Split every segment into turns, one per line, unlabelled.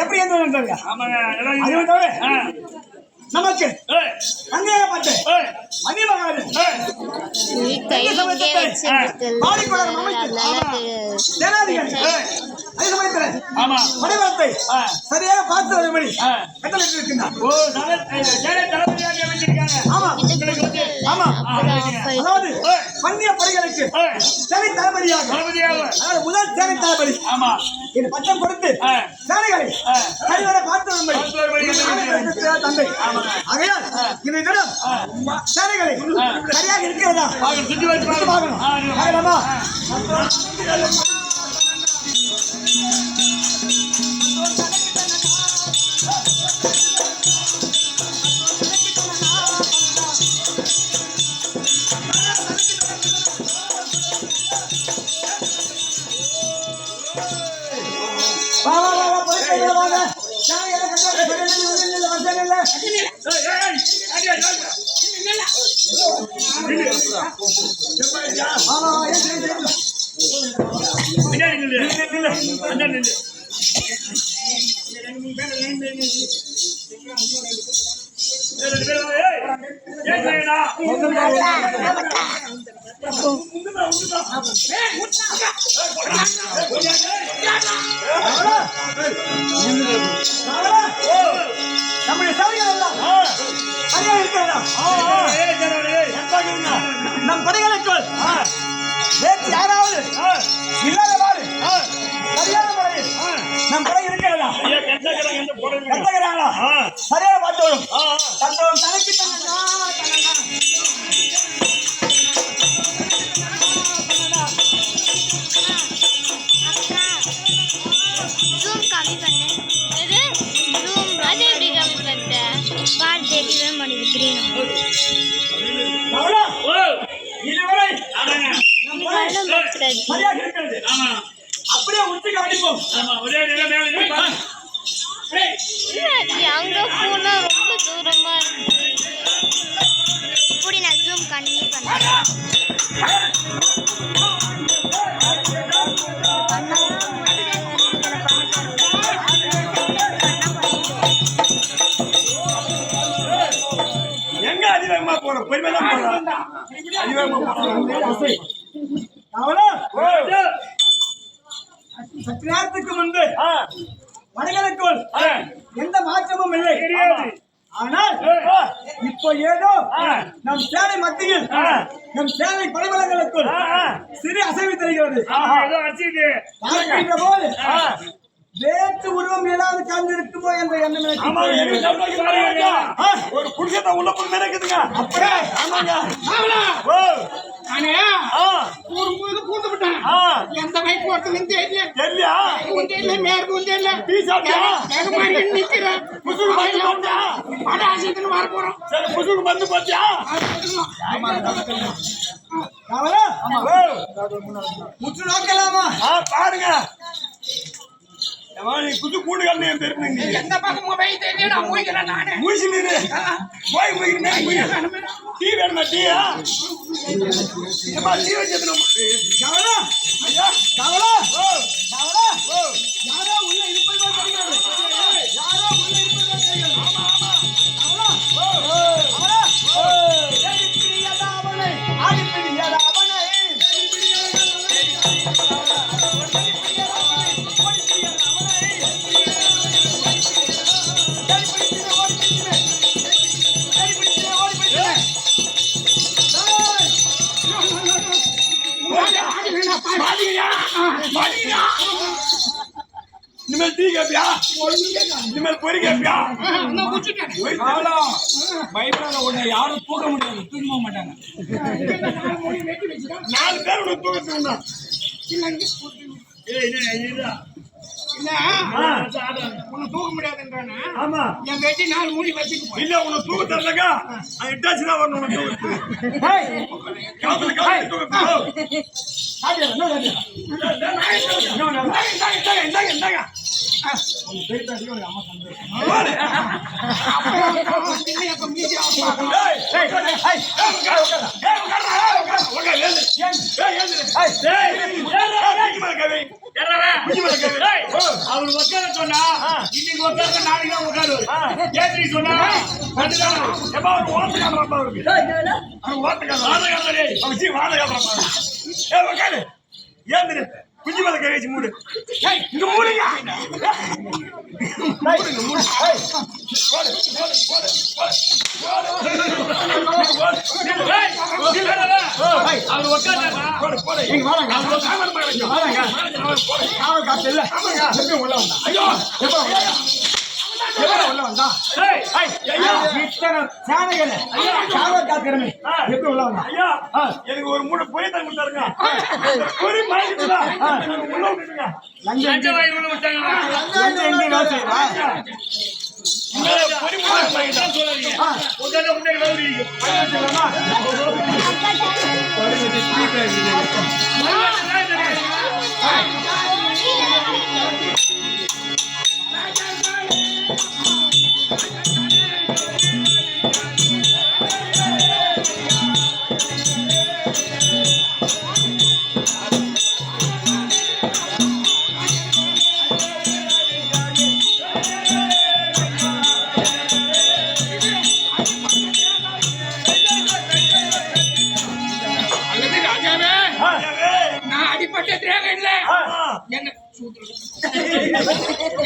எப்படி நமக்கு அங்கே பார்த்து சரியாக பார்த்து வரும்படி பன்னிய படைகளுக்கு சேனை தளபதியாக முதல் சேனை தளபதி பட்டம் கொடுத்து சேனைகளை சரிவர பார்த்து வரும்படி தந்தை ஆகையால் இந்த தினம் சேனைகளை சரியாக இருக்கிறதா பார்க்கணும். நம்முடைய சபைகள் எல்லாம் சரியா இருக்கிறதா? நம் படைகளுக்குள் யாராவது இல்லாதவாறு சரியான முறையில் நம் படை இருக்கிறதா? சரியா பார்த்தோம் தந்தோம் தலைக்கு அப்படியே உச்சி கவனிப்போம்.
அங்க போனா ரொம்ப தூரமா இருக்கு. இப்படி நான் ஜூம் பண்ணி பண்றேன்.
எங்க அதிவேகமா போறோம்? பொறுமையா போறோம். அதிவேகமா போறோம். சற்று நேரத்துக்கு முன்பு வடகிழக்குள் எந்த மாற்றமும் இல்லை. ஆனால் இப்போ ஏதோ நம் சேனை மத்தியில் நம் சேனை படைபலங்களுக்குள் சிறு அசைவு தெரிகிறது. பார்க்கின்ற போது வேற்று உருவம் ஏதாவது கண்டிருக்குமோ என்ற எண்ணம் ஒரு புருஷத்தை உள்ள போய் நினைக்குதுங்க. அப்படியே
எந்த பைக் போறதுன்னு தெரியல வர போறோம்.
வந்து பாத்தியா முற்று நோக்கலாமா? பாருங்க புது கூடு
எந்த பக்கமும் போய் தெரியல மூய்க்கிறேன் நானே
மூசி நீரு போய் டீ வேணுமா? டீயா டீ வச்சிருக்கணும். ஐயா கவலா யாரோ உள்ள இருப்பது தெரியாது. யாரோ உள்ள இருப்பது தெரியாது. ஆமா இனிமேல் டீ கேப்பியா? இனிமேல் பொறி கேப்பியா?
பயப்படாத, உன்னை யாரும் தூக்க முடியாது, தூக்க மாட்டாங்க.
4 பேர் உன்னை தூக்க
தூக்க முடியாதுன்றானா?
ஆமா,
என் வெட்டி 4 மூடி வச்சுக்கு
இல்ல உன்னை தூக்க தரலக்கா இட்டாச்சுதான் வரணும். உங்க போயிட்டு அடிக்க உனக்கு அம்மா சந்தோஷம்.
அப்புறம் திண்ணி அப்ப மீதி ஆகும்.
ஏய், ஏய், ஏய், ஏய், உட்கார்றா. ஏய், உட்கார்றா. உட்கார், எழுந்து. ஏய், எழுந்து. ஏய், ஏய், குஞ்சு மேல கை வை. குஞ்சு மேல கை வை. ஏய்,
அவர் உட்கார சொன்னா இன்னைக்கு உட்கார நாளைக்கு தான் உட்காருவாரு. ஏற்றி சொன்னா கண்டுதான்.
எப்பா ஒரு ஓட்டுக்காரன் அப்பா அவருக்கு. அவன் ஓட்டுக்காரன்.
வாதகாரரே.
அவன் சீ வாடகாரன் அப்பா. ஏய், உட்காரு. ஏந்திரு. குஞ்சு மேல கை வச்சு மூடு. ஏய், இங்க மூடுங்க. மூடுங்க, மூடு. ஏய், போடு, போடு, போடு, போடு.
அவர் உட்கார்ந்தாரா?
போடு, போடு. இங்க வாங்க. அவன் சாமன் பாருங்க. வாங்க. போடு. அவன் காத்து இல்ல. ஆமாங்க. எப்படி உள்ள வந்தா? ஐயோ, எப்பா உள்ள வந்தா?
ஏய்,
ஐயா, இத்தனை சாணைகளே. ஐயா, சாவ காத்துறமே. எப்படி உள்ள வந்தா? ஐயா, எனக்கு ஒரு மூணு பொரி தங்க கொடுத்தாருங்க. பொரி மாறிடுதா? உள்ள விட்டுங்க.
லஞ்ச வாங்கி உள்ள விட்டாங்க.
லஞ்சம் எங்க வேலை செய்றா? பொரி மூணு வாங்கிட்டா.
சொல்லாதீங்க. உட்கார்ந்து முன்னாடி வருவீங்க.
அல்லது ராஜாவே, நான் அடிப்பட்ட தேவை இல்லை.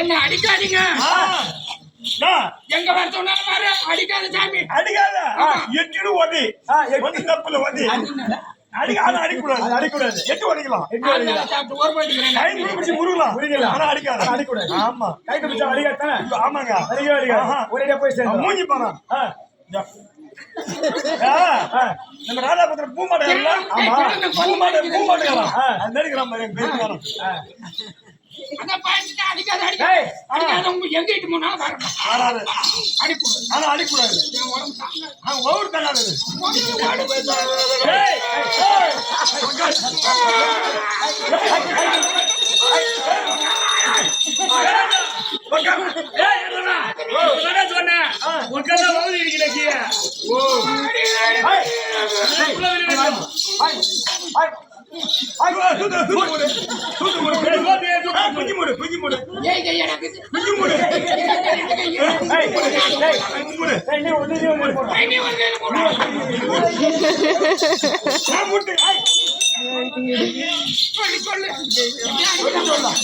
என்ன அடிக்காதீங்க. எங்க வர சொன்னாலும் பாரு, அடிக்காத சாமி.
அடிக்காத. எட்டு ஓடி. ஒண்ணு தப்புல ஓடி. அடிக்காத, அடிக்கூடாது. அடிக்கூடாது. எட்டு ஓடிக்கலாம்.
அதனால சாப்பிட்டு ஒரு போயிட்டுக்கிறேன்.
கை பிடிச்சி முருகலாம். ஆனா அடிக்காத. அடிக்கூடாது. ஆமா. கை பிடிச்சா அடிக்காதானே? ஆமாங்க. ஒரேடியா போய் சேர்ந்து மூஞ்சி பாரு. நம்ம ராதாபுத்திர பூமாட்டை. ஆமா. பூமாட்டை. அது நடிக்கிறான் பாரு. பேசுறான்.
அதான் பாய்ச்சிட்டு அடிக்காத, அடிக்காத. உங்க எங்க இட்டு போனாலும் வரணும்.
வராது.
அடிக்கூடாது.
ஆனா அடிக்கூடாது.
என் உடம்பு தாங்காது.
ஒவ்வொரு தகாது.
சொன்னேன் உட்கார்ந்து வந்து இருக்கிற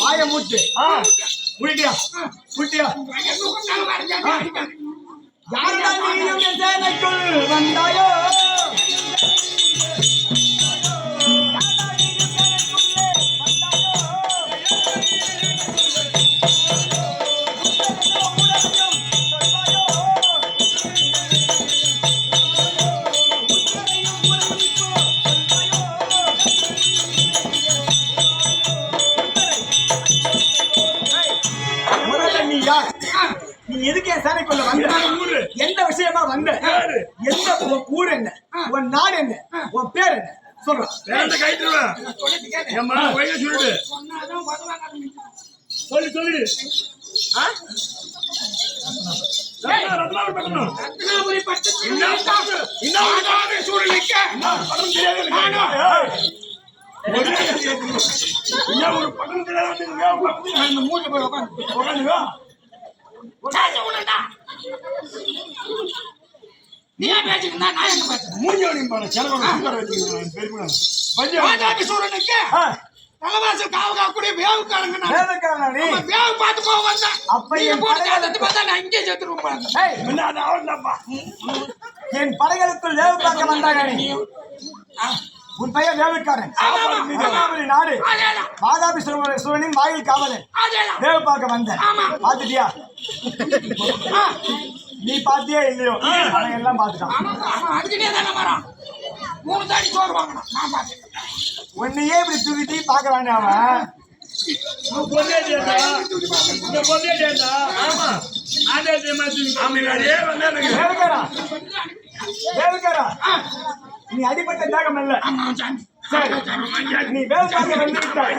வாய மூட்டு. முடிட்டியா முடிட்டியா? யாரா நீயும் என் சேனைக்குள் வந்தாயோ? நீ எதுக்கு என் சேனைக்குள்ள வந்த? எந்த விஷயமா வந்த? எந்த ஊர் என்ன? உன் நாடு என்ன? உன் பேர் என்ன? சொல்றேன்.
சொல்லு சொல்லிடு.
ரத்னாபுரி பட்டத்தில் சூழலிக்க
ஒரு பக்கம் தெரியாது. மூணு போய் உட்காந்து
நீ பேசிட்டு நான் எங்க பேசுறேன்?
மூஞ்சோடையும் பாரு. செலவு
சூரனுக்கு தலைவாசல் காவக்கூடிய வேவுக்காரங்க.
வேலைக்காரனே.
வேவு பார்த்து போக வந்தேன்.
அப்ப
என் போட்டு காலத்து பார்த்தா நான் இங்கே செத்துருவேன்.
என் படைகளுக்குள் வேவு பார்க்க வந்தாங்க. உன் பையன் வேவுக்காரன். நாடு மாதாபி சூரனின் வாயில் காவலன். வேவு பார்க்க வந்தேன். பாத்துட்டியா? நீ பாத்தியா இல்லையோ? அவன் எல்லாம் பாத்துட்டான்.
அதுக்கிட்டே தானே வரான். 3 தாடி சோறு வாங்கணும். நான் பார்த்தேன்.
உன்னையே இப்படி தூக்கி பாக்குறானே அவன். வேவுக்காரா, நீ அடிப்பட்ட தாகம் இல்ல. சரி நீ வேலை பார்க்க வந்து விட்டாய்.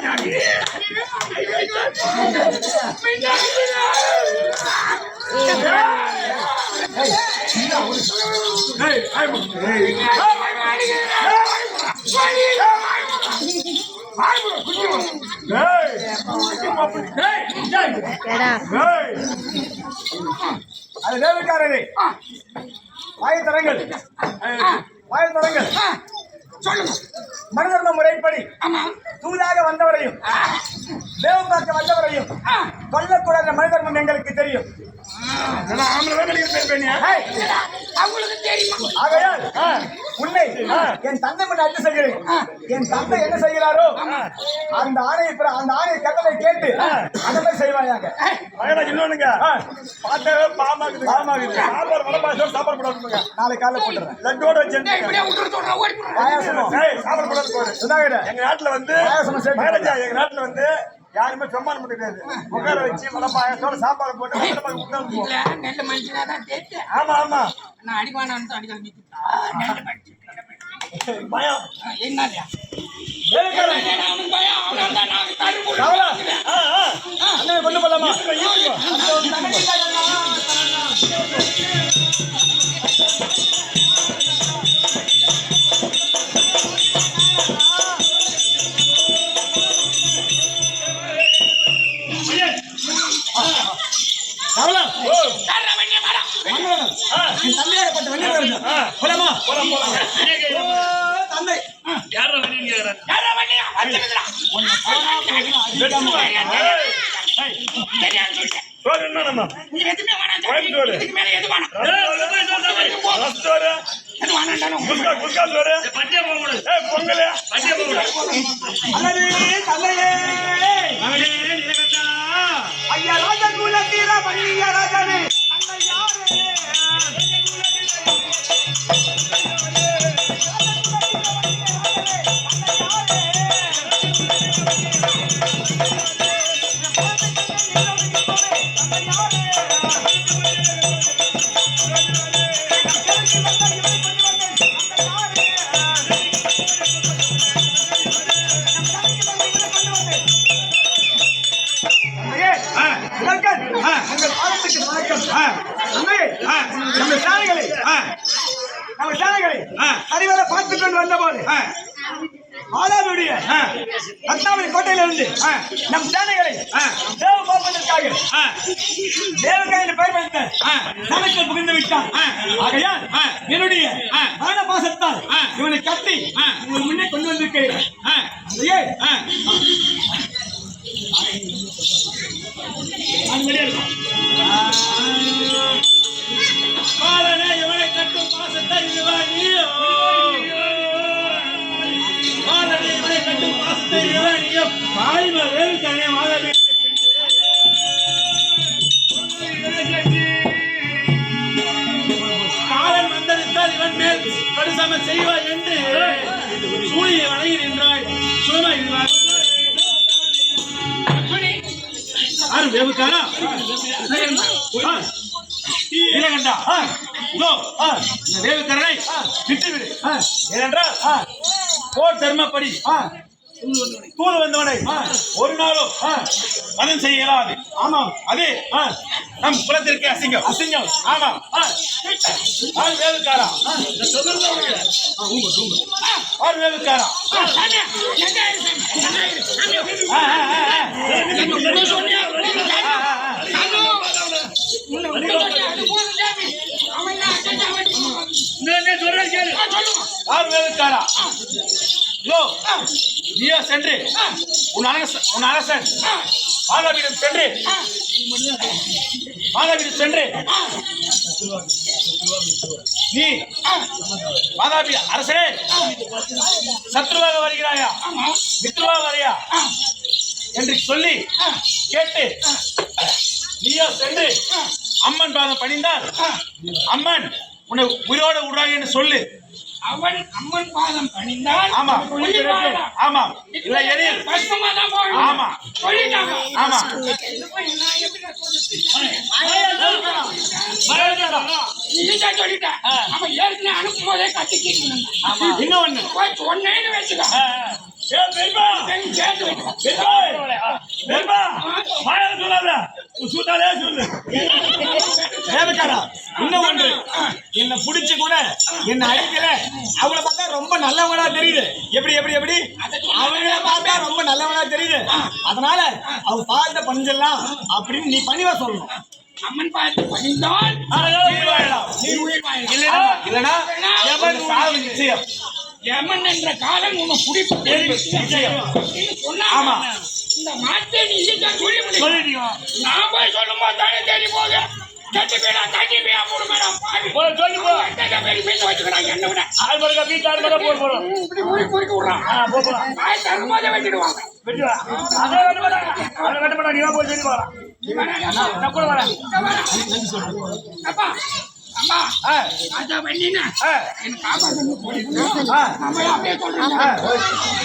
அது வேலைக்காரரே வாயத்தரங்கள்
சொல்லுங்க.
மனிதர்ம முறைப்படி
ஆமா.
தூதாக வந்தவரையும் தேவ பார்க்க வந்தவரையும் கொல்லக்கூடாத மனிதர்மம் எங்களுக்கு தெரியும்.
அவங்களுக்கு தெரியுமா?
ஆகையால் உன்னை என் தந்தை முன் அட்டு செய்கிறேன். என் தந்தை என்ன செய்கிறாரோ அந்த ஆணையை கட்டளை கேட்டு அதை செய்வாயாக.
இன்னொன்னுங்க பாமாக்குது சாப்பாடு வளர்ப்பாசம் சாப்பாடு போடாதுங்க.
நாளை காலைல போட்டுறேன்.
லட்டோட வச்சு
இப்படியே விட்டுட்டு சொல்றேன், ஓடி போறேன்.
பாயாசமும்
சாப்பாடு போடாது போரு.
சுதாகர
எங்க நாட்டுல வந்து மகாராஜா, எங்க நாட்டுல வந்து யாருமே பிரமாணம் பண்ணிருக்காது. உட்கார வச்சு வளர்ப்பாயத்தோட சாப்பாடு போட்டு உட்காந்து
இல்ல, நெல்ல மனுஷனா தான் தேய்ச்சேன்.
ஆமா ஆமா
நான் அடிவானான்னு அடிக்கல நெல்ல மனுஷன்.
பயம்
என்னையா
வேலைக்காரன்
அவனுக்கு பயம். அவனால தான் நாங்க தரும்பு
கவலை. அண்ணனை கொண்டு போலாமா? கவலை. என் தந்தையாகப்பட்ட வெள்ளிக்கிழமை போலாமா? தந்தை
யாரா வந்தீங்க? சோறு என்ன நம்ம
நீ எதுவுமே வேணாம்.
கோயம்பு சோறு.
இதுக்கு மேல எது வேணாம்.
ரசம் சோறு,
எது வேணாண்டாலும்
குஸ்கா சோறு, பொங்கல்,
அல்லது தந்தையே ஐயா ராஜா குலத்தீர மணிய ராஜாவே தந்தையாரே நம்ம சேனைகளை சரிவர பார்த்துக் கொண்டு வந்தபோது ஆளாளுடைய ரத்னாவளி கோட்டையிலிருந்து நம் சேனைகளை தேவ பார்ப்பதற்காக தேவகாயினை பயன்படுத்த சேனைக்குள் புகுந்து விட்டான். ஆகையால் என்னுடைய மரண பாசத்தால் இவனை கட்டி உங்கள் முன்னே கொண்டு வந்திருக்கிறேன்.
இவனை கட்டும் பாசத்தை இதுவானியோ இவனை கட்டும் பாசத்தை இதுவானியோ தாய்மகள் தனி மாதவி காலன் வந்தடித்தால் இவன் மேல் கடுசம செய்வாய் என்று சூழியை வணங்கி நின்றாய். சுகமா இதுவாய் யாரு வேவுக்காரா கண்டா தேவக்கரனை விட்டுவிடு. ஏனென்றால் போர் தர்மப்படி தூது வந்தவனை ஒரு நாளும் மதம் செய்ய இயலாது. ஆமாம், அது நம் குலத்திற்கு அசிங்கம். அசிங்கம். ஆமாம். வேவுக்காரா வேவுக்காரா வேவுக்காரா நீயோ சென்று உன் அரசன் மாதாவிடம் சென்று நீ மாதாவி அரசனே சத்ருவாக வருகிறாயா மித்ருவாக வரையா என்று சொல்லி கேட்டு நீயோ சென்று அம்மன் பாதம் பணிந்தால் அம்மன் உன்னை உயிரோடு விடுறாங்க என்று சொல்லு.
அவன் அம்மன் பாதம் பணிந்தால்
ஆமா.
உயிர் வாழலாம்.
ஆமா இல்ல எரியும்
பஸ்மமா தான் போகணும்.
ஆமா.
சொல்லிட்டாங்க.
ஆமா
நான் எப்படி நீ தான் சொல்லிட்ட. அவன் ஏற்கனவே அனுப்பும் போதே கட்டிக்கிட்டு
இன்னொன்னு
ஒன்னேன்னு வச்சுக்க.
பெரியப்பா
சேர்த்து வைக்க.
பெரியப்பா மாயா சொல்லாத சுத்தாலே சொல்லு
தேவக்காரா இன்னும் ஒன்று என்ன புடிச்சு கூட என்ன அடிக்கல அவங்கள பார்த்தா ரொம்ப நல்லவங்களா தெரியுது எப்படி எப்படி எப்படி அவங்கள பார்த்தா ரொம்ப நல்லவங்களா தெரியுது அதனால அவங்க பார்த்த பணிஞ்சிடலாம் அப்படின்னு நீ பணிவா சொல்லணும்
அம்மன் பாதத்தை பணிந்தால்
உயிர் வாழலாம்
நீ உயிர் வாழலாம்.
ஆமா. இல்லனா எவன் சாவு நிச்சயம்
யமன் என்ற காலம் உன்னை பிடிப்பு
நிச்சயம்
சொன்னா
ஆமா.
இந்த மாட்டை நீ தான் சொல்லி முடியும்.
சொல்லிட்டீங்க
நான் போய் சொல்லும் போது தானே தேடி போக கட்டி போயிடா தண்ணி போயா போடு மேடம்
சொல்லி போ
பெரிய பேச வச்சுக்கிறாங்க என்ன விட
ஆள் மரக்கா வீட்டாள் மரம் போறோம்
இப்படி குறுக்கி விடுறான்.
போறோம்
வாய் தரும் போதே வச்சுடுவாங்க.
வெட்டுவா அதை வெட்ட மாட்டாங்க நீ போய் சொல்லி போலாம் நான் கூட வரேன்
அப்பா அம்மா
ஆ
அதான் பண்ணினா
ஆ
என் காப்பாற்ற
ஆ
நம்ம அப்படியே சொல்றேன்.